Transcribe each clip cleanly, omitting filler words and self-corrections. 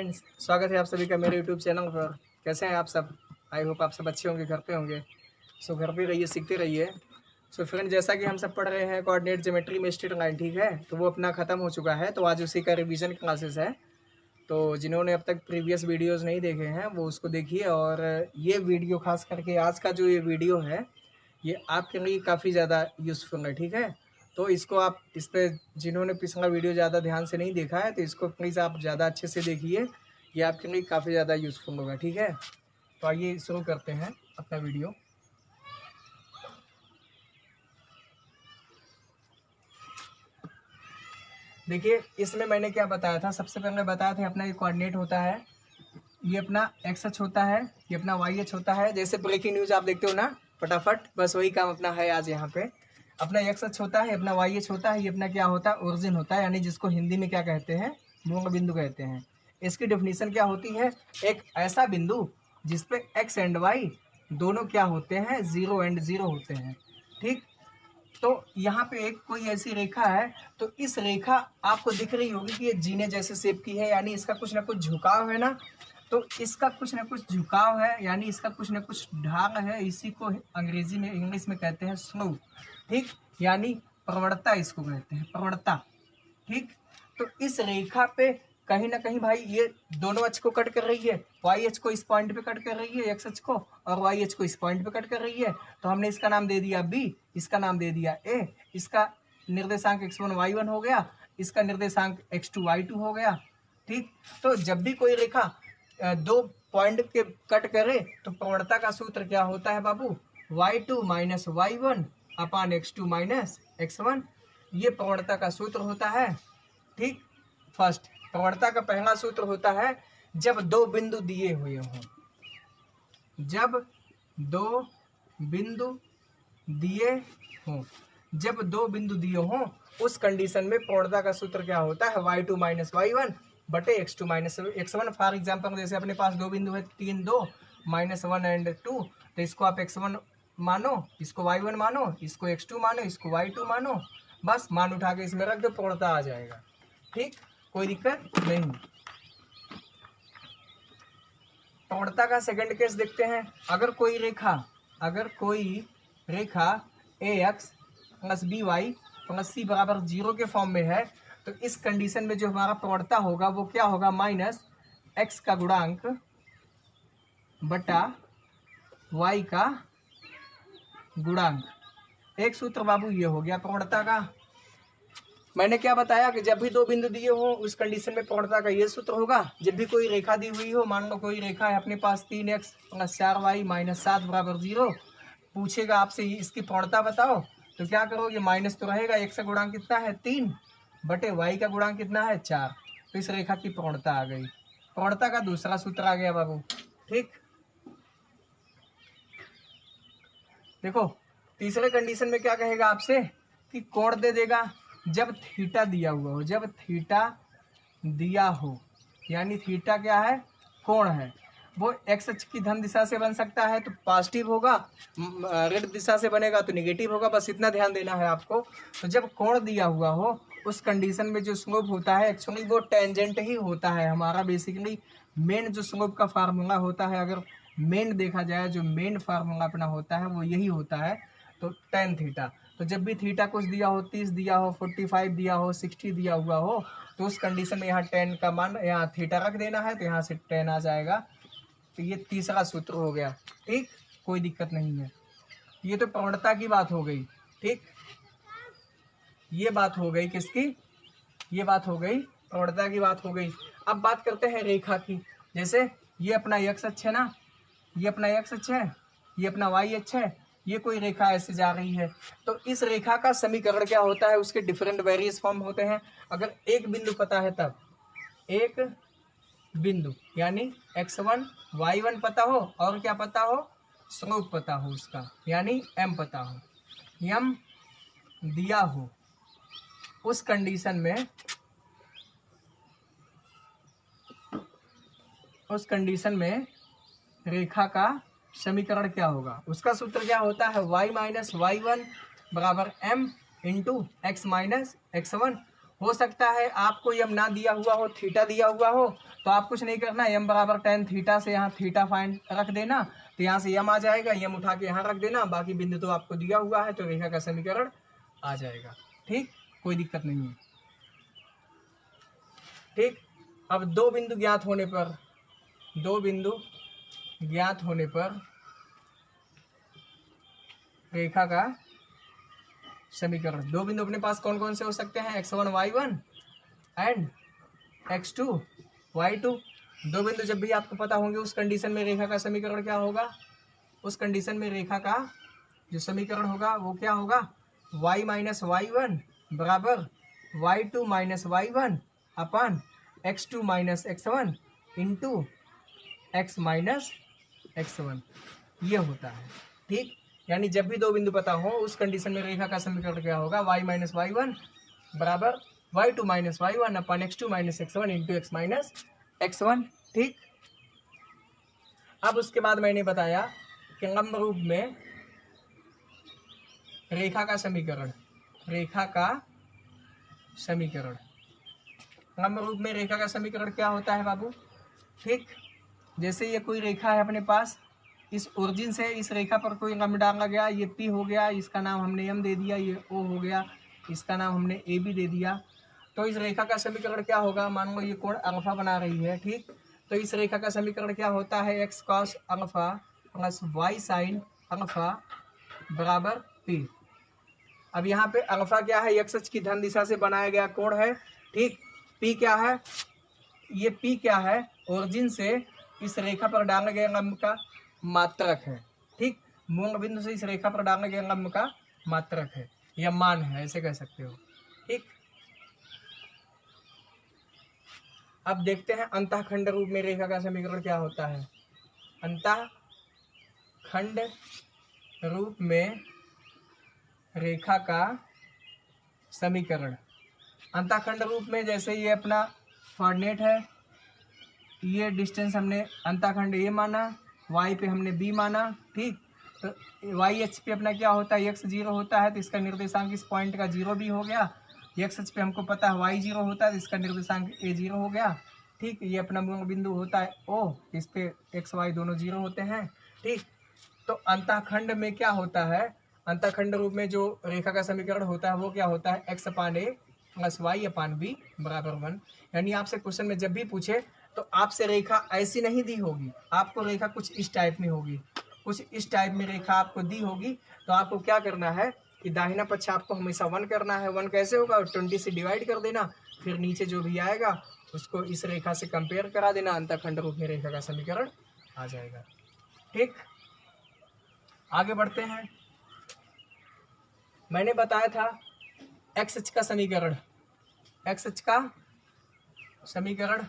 Friends, स्वागत है आप सभी का मेरे यूट्यूब चैनल पर। कैसे हैं आप सब? आई होप आप सब अच्छे होंगे, घर पे होंगे। सो घर पे रहिए, सीखते रहिए। सो फ्रेंड, जैसा कि हम सब पढ़ रहे हैं कोऑर्डिनेट ज्योमेट्री में स्ट्रेट लाइन, ठीक है, तो वो अपना ख़त्म हो चुका है। तो आज उसी का रिवीजन क्लासेस है। तो जिन्होंने अब तक प्रीवियस वीडियोज़ नहीं देखे हैं वो उसको देखिए। और ये वीडियो खास करके आज का जो ये वीडियो है ये आपके लिए काफ़ी ज़्यादा यूज़फुल है, ठीक है। तो इसको आप इस पर जिन्होंने पिछला वीडियो ज़्यादा ध्यान से नहीं देखा है तो इसको प्लीज़ आप ज़्यादा अच्छे से देखिए, ये आपके लिए काफ़ी ज़्यादा यूज़फुल होगा, ठीक है। तो आइए शुरू करते हैं अपना वीडियो। देखिए, इसमें मैंने क्या बताया था, सबसे पहले बताया था अपना ये कोऑर्डिनेट होता है, ये अपना एक्स अक्ष होता है, ये अपना वाई अक्ष होता है। जैसे ब्रेकिंग न्यूज़ आप देखते हो ना, फटाफट बस वही काम अपना है आज यहाँ पे। अपना एक्स अक्ष होता है, अपना वाई अक्ष होता है, ये अपना क्या होता है, ओरिजिन होता है, यानी जिसको हिंदी में क्या कहते हैं, मूल बिंदु कहते हैं। इसकी डेफिनेशन क्या होती है, एक ऐसा बिंदु जिसपे एक्स एंड वाई दोनों क्या होते हैं, 0 एंड 0 होते हैं, ठीक। तो यहाँ पे एक कोई ऐसी रेखा है, तो इस रेखा आपको दिख रही होगी कि ये जीने जैसे शेप की है, यानी इसका कुछ ना कुछ झुकाव है ना। तो इसका कुछ ना कुछ झुकाव है, यानी इसका कुछ ना कुछ ढाल है। इसी को अंग्रेजी में, इंग्लिश में कहते हैं स्लोप, ठीक, यानी प्रवणता इसको कहते हैं, प्रवणता, ठीक। तो इस रेखा पे कहीं ना कहीं भाई ये दोनों अक्ष को कट कर रही है। वाई अक्ष को इस पॉइंट पे कट कर रही है, एक्स अक्ष को, और वाई अक्ष को इस पॉइंट पे कट कर रही है। तो हमने इसका नाम दे दिया बी, इसका नाम दे दिया ए। इसका निर्देशांक x1 y1 हो गया, इसका निर्देशांक x2 y2 हो गया, ठीक। तो जब भी कोई रेखा दो पॉइंट के कट करे तो प्रवणता का सूत्र क्या होता है बाबू, y2 माइनस y1 अपान x2 माइनस x1। ये प्रवणता का सूत्र होता है, ठीक। फर्स्ट प्रवणता का पहला सूत्र होता है जब दो बिंदु दिए हुए हों, जब दो बिंदु दिए हों, जब दो बिंदु दिए हों उस कंडीशन में प्रवणता का सूत्र क्या होता है, y2 माइनस y1 बटे x2 minus x1। For example जैसे अपने पास दो बिंदु है 3 2 माइनस 1 एंड 2, तो इसको आप x1 मानो, इसको y1 मानो, इसको x2 मानो, इसको y2 मानो, बस मान उठा के इसमें रख दो, प्रवणता आ जाएगा, ठीक, कोई दिक्कत नहीं। प्रवणता का सेकंड केस देखते हैं। अगर कोई रेखा a x plus b y plus c बराबर 0 के फॉर्म में है, तो इस कंडीशन में जो हमारा प्रवणता होगा वो क्या होगा, माइनस एक्स का गुणांक बटा वाई का गुणांक। एक सूत्र बाबू ये हो गया प्रवणता का। मैंने क्या बताया कि जब भी दो बिंदु दिए हो उस कंडीशन में प्रवणता का ये सूत्र होगा। जब भी कोई रेखा दी हुई हो, मान लो कोई रेखा है अपने पास 3x प्लस 4y माइनस 7 बराबर 0, पूछेगा आपसे इसकी प्रवणता बताओ, तो क्या करोगे, माइनस तो रहेगा, x का गुणांक कितना है 3 बटे y का गुणांक कितना है 4, तो इस रेखा की प्रवणता आ गई। प्रवणता का दूसरा सूत्र आ गया बाबू, ठीक। देखो तीसरे कंडीशन में क्या कहेगा आपसे कि कोण दे देगा। जब थीटा दिया हुआ हो, जब थीटा दिया हो, यानी थीटा क्या है, कोण है, वो एक्स अक्ष की धन दिशा से बन सकता है तो पॉजिटिव होगा, ऋण दिशा से बनेगा तो निगेटिव होगा, बस इतना ध्यान देना है आपको। तो जब कोण दिया हुआ हो उस कंडीशन में जो स्लोप होता है एक्चुअली वो टेंजेंट ही होता है हमारा। बेसिकली मेन जो स्लोप का फार्मूला होता है, अगर मेन देखा जाए जो मेन फार्मूला अपना होता है वो यही होता है, तो टेन थीटा। तो जब भी थीटा कुछ दिया हो, 30 दिया हो, 45 दिया हो, 60 दिया हुआ हो, तो उस कंडीशन में यहाँ 10 का मान, यहाँ थीटा रख देना है, तो यहाँ से 10 आ जाएगा। तो ये तीसरा सूत्र हो गया, ठीक, कोई दिक्कत नहीं है। ये तो प्रवणता की बात हो गई, ठीक, ये बात हो गई किसकी, ये बात हो गई प्रवणता की बात हो गई। अब बात करते हैं रेखा की। जैसे ये अपना एक्स अक्ष है ना, ये अपना एक्स अक्ष है, ये अपना वाई अक्ष है, ये कोई रेखा ऐसे जा रही है, तो इस रेखा का समीकरण क्या होता है, उसके डिफरेंट वेरियस फॉर्म होते हैं। अगर एक बिंदु पता है तब, एक बिंदु यानी x1 y1 पता हो और क्या पता हो, स्लोप पता हो उसका, यानी m पता हो, m दिया हो, उस कंडीशन में रेखा का समीकरण क्या होगा, उसका सूत्र क्या होता है, y माइनस y1 बराबर m into x minus x1। हो सकता है आपको यम ना दिया हुआ हो, थीटा दिया हुआ हो, तो आप कुछ नहीं करना, यम बराबर tan थीटा से यहाँ थीटा फाइंड रख देना, तो यहाँ से यम आ जाएगा, यम उठा के यहाँ रख देना, बाकी बिंदु तो आपको दिया हुआ है, तो रेखा का समीकरण आ जाएगा। ठीक, कोई दिक्कत नहीं है। ठीक, अब दो बिंदु ज्ञात होने पर, दो बिंदु ज्ञात होने पर रेखा का समीकरण, दो बिंदु अपने पास कौन कौन से हो सकते हैं, x1 y1 and x2 y2। दो बिंदु जब भी आपको पता होंगे उस कंडीशन में रेखा का समीकरण क्या होगा, उस कंडीशन में रेखा का जो समीकरण होगा वो क्या होगा, y माइनस y1 बराबर y2 माइनस y1 अपन x2 minus x1 into x minus x1, ये होता है। ठीक, यानी जब भी दो बिंदु पता हो उस कंडीशन में रेखा का समीकरण क्या होगा, y माइनस y1 बराबर y2 माइनस y1 अपन x2 minus x1 into x minus x1। ठीक, अब उसके बाद मैंने बताया कि लंब रूप में रेखा का समीकरण, रेखा का समीकरण, लंब रूप में रेखा का समीकरण क्या होता है बाबू। ठीक, जैसे ये कोई रेखा है अपने पास, इस ओरिजिन से इस रेखा पर कोई लंब डाला गया, ये P हो गया, इसका नाम हमने M दे दिया, ये O हो गया, इसका नाम हमने AB दे दिया। तो इस रेखा का समीकरण क्या होगा, मान लो ये कोण अल्फा बना रही है। ठीक, तो इस रेखा का समीकरण क्या होता है, x cos alpha plus y sin alpha बराबर P। अब यहाँ पे अल्फा क्या है, x अक्ष की धन दिशा से बनाया गया कोण है। ठीक, P क्या है, ये P क्या है, ओरिजिन से इस रेखा पर डाला गया लंब का मात्रक है। ठीक, मूल बिंदु से इस रेखा पर डालने गया लंब का मात्रक है या मान है, ऐसे कह सकते हो। ठीक, अब देखते हैं अंतःखंड रूप में रेखा का समीकरण क्या होता है। अंतःखंड रूप में रेखा का समीकरण, अंतःखंड रूप में जैसे ये अपना कोऑर्डिनेट है, ये डिस्टेंस हमने अंतःखंड ए माना, y पे हमने b माना। ठीक, तो y अक्ष पे अपना क्या होता है, x 0 होता है, तो इसका निर्देशांक इस पॉइंट का 0 भी हो गया। x अक्ष पे हमको पता है y 0 होता है, तो इसका निर्देशांक a 0 हो गया। ठीक, ये अपना मूल बिंदु होता है o, इस पे x y दोनों 0 होते हैं। ठीक, तो अंतःखंड में क्या होता है, अंतःखंड रूप में जो रेखा का समीकरण होता है वो क्या होता है, x अपान ए प्लस वाई अपान बी बराबर 1। यानी आपसे क्वेश्चन में जब भी पूछे तो आपसे रेखा ऐसी नहीं दी होगी, आपको रेखा कुछ इस टाइप में होगी, कुछ इस टाइप में रेखा आपको दी होगी। तो आपको क्या करना है कि दाहिना पक्ष आपको हमेशा 1 करना है। 1 कैसे होगा, 20 से डिवाइड कर देना, फिर नीचे जो भी आएगा उसको इस रेखा से कंपेयर करा देना, अंतःखंड रूप में रेखा का समीकरण आ जाएगा। ठीक, आगे बढ़ते हैं। मैंने बताया था एक्स अक्ष का समीकरण, एक्स अक्ष का समीकरण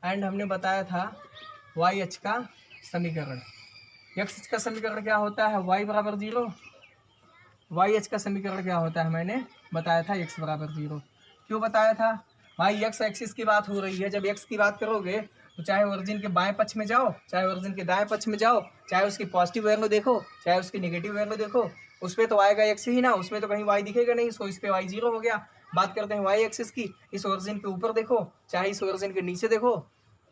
एंड हमने बताया था वाई अक्ष का समीकरण। एक्स अक्ष का समीकरण क्या होता है, y बराबर 0। वाई अक्ष का समीकरण क्या होता है, मैंने बताया था x बराबर 0। क्यों बताया था भाई, एक्स एक्सिस की बात हो रही है, जब x की बात करोगे तो चाहे ओरिजिन के बाएं पक्ष में जाओ, चाहे ओरिजिन के दाएं पक्ष में जाओ, चाहे उसकी पॉजिटिव वैल्यू देखो, चाहे उसकी नेगेटिव वैल्यू देखो, उस पर तो आएगा x ही ना, उसमें तो कहीं y दिखेगा नहीं, सो इस पे y 0 हो गया। बात करते हैं y एक्सिस की, इस ओरिजिन के ऊपर देखो चाहे इस ओरिजिन के नीचे देखो,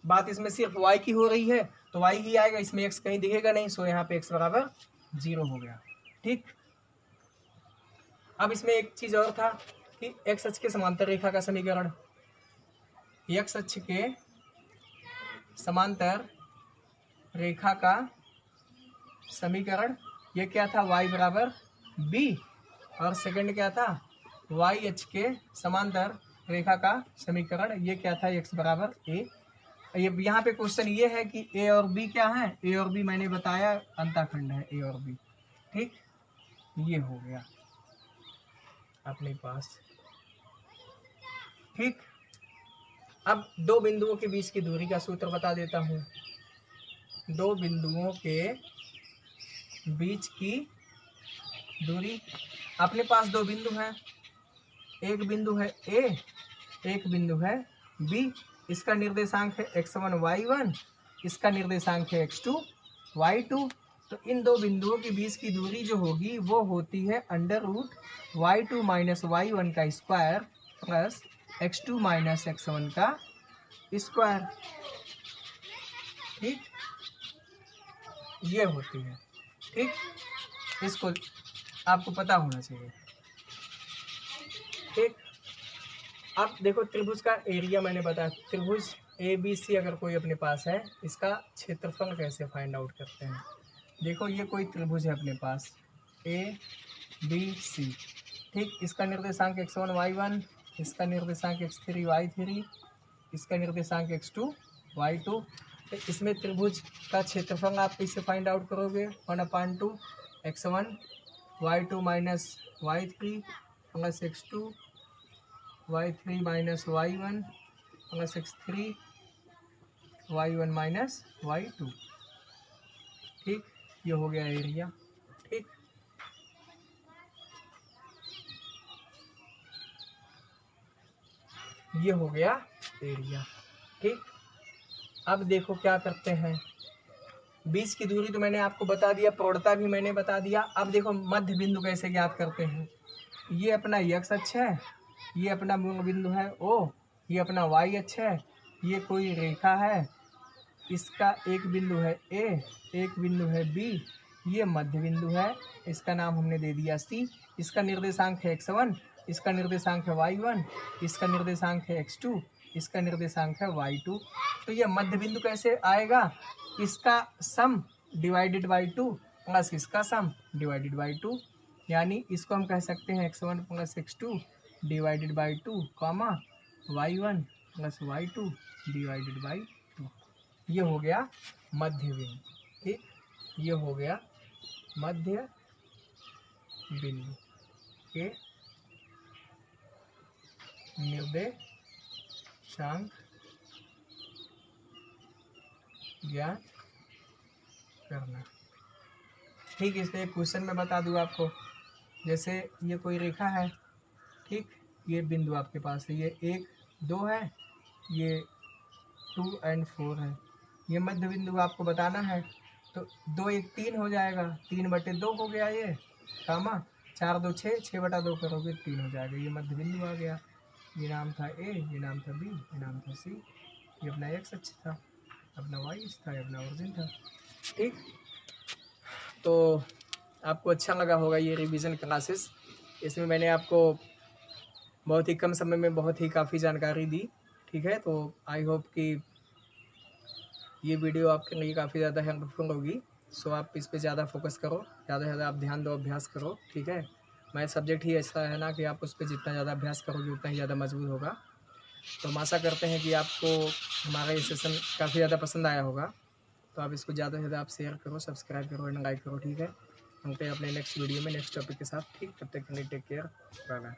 बात इसमें सिर्फ y की हो रही है तो y ही आएगा, इसमें x कहीं दिखेगा नहीं, सो यहाँ पे x बराबर 0 हो गया। ठीक, अब इसमें एक चीज और था कि x अक्ष के समांतर रेखा का समीकरण, x अक्ष के समांतर रेखा का समीकरण, ये क्या था, y बराबर b, और सेकंड क्या था, y अक्ष के समांतर रेखा का समीकरण, ये क्या था, x बराबर a। ये यहाँ पे क्वेश्चन ये है कि a और b क्या है, a और b मैंने बताया अंतःखंड है a और b। ठीक, ये हो गया अपने पास। ठीक, अब दो बिंदुओं के बीच की दूरी का सूत्र बता देता हूँ। दो बिंदुओं के बीच की दूरी, अपने पास दो बिंदु हैं, एक बिंदु है A, एक बिंदु है B। इसका निर्देशांक है x1 y1, इसका निर्देशांक है x2 y2। तो इन दो बिंदुओं के बीच की दूरी जो होगी वो होती है under root y2 minus y1 का square plus x2 minus x1 का स्क्वायर। ठीक, ये होती है। ठीक, इसको आपको पता होना चाहिए। ठीक, अब देखो त्रिभुज का एरिया मैंने बताया। त्रिभुज ABC अगर कोई अपने पास है, इसका क्षेत्रफल कैसे फाइंड आउट करते हैं। देखो ये कोई त्रिभुज है अपने पास ABC। ठीक, इसका निर्देशांक x1 y1, इसका निर्देशांक x3 y3, इसका निर्देशांक x2 y2। तो इसमें त्रिभुज का क्षेत्रफल आप कैसे फाइंड आउट करोगे। 1/2 x1 y2 minus y3 plus x2 y3 minus y1 plus x3 y1 minus y2। ठीक, ये हो गया एरिया। ठीक, ये हो गया एरिया। ठीक, अब देखो क्या करते हैं। बीच की दूरी तो मैंने आपको बता दिया, प्रौढ़ता भी मैंने बता दिया। अब देखो मध्य बिंदु कैसे ज्ञात करते हैं। ये अपना x अक्ष है, ये अपना मूल बिंदु है O, ये अपना y अक्ष है, ये कोई रेखा है, इसका एक बिंदु है A, एक बिंदु है B, ये मध्य बिंदु है, इसका नाम हमने दे दिया C। इसका निर्देशांक है x1, इसका निर्देशांक है y1, इसका निर्देशांक है x2, इसका निर्देशांक है y2। तो ये मध्य बिंदु कैसे आएगा। इसका सम डिवाइडेड बाई 2 प्लस इसका सम डिवाइडेड बाई 2, यानी इसको हम कह सकते हैं x1 plus x2 divided by 2 comma y1 plus y2 divided by 2। ये हो गया मध्य बिंदु। ठीक, ये हो गया मध्य बिंदु के निर्देशांक ज्ञात करना। ठीक, इस पे एक क्वेश्चन में बता दूँ आपको। जैसे ये कोई रेखा है, ठीक, ये बिंदु आपके पास है, ये 1 2 है, ये 2 और 4 है, ये मध्य बिंदु आपको बताना है। तो 2 1 3 हो जाएगा, 3/2 हो गया ये, कामा 4 2 6, 6/2 करोगे 3 हो जाएगा। ये मध्य बिंदु आ गया। ये नाम था A, ये नाम था B, ये नाम था C। ये अपना x अक्ष था, अपना y अक्ष था, अपना ओरिजिन था। ठीक, तो आपको अच्छा लगा होगा ये रिवीजन क्लासेस। इसमें मैंने आपको बहुत ही कम समय में बहुत ही काफ़ी जानकारी दी। ठीक है, तो आई होप कि ये वीडियो आपके लिए काफ़ी ज़्यादा हेल्पफुल होगी। सो आप इस पे ज़्यादा फोकस करो, ज़्यादा से ज़्यादा आप ध्यान दो, अभ्यास करो। ठीक है, मैथ सब्जेक्ट ही ऐसा है ना कि आप उस पर जितना ज़्यादा अभ्यास करोगे उतना ही ज़्यादा मजबूत होगा। तो हम आशा करते हैं कि आपको हमारा ये सेशन काफ़ी ज़्यादा पसंद आया होगा। तो आप इसको ज़्यादा से ज़्यादा आप शेयर करो, सब्सक्राइब करो एंड लाइक करो। ठीक है, मिलते हैं अपने नेक्स्ट वीडियो में नेक्स्ट टॉपिक के साथ। ठीक, तब तक के लिए टेक केयर, बाय बाय।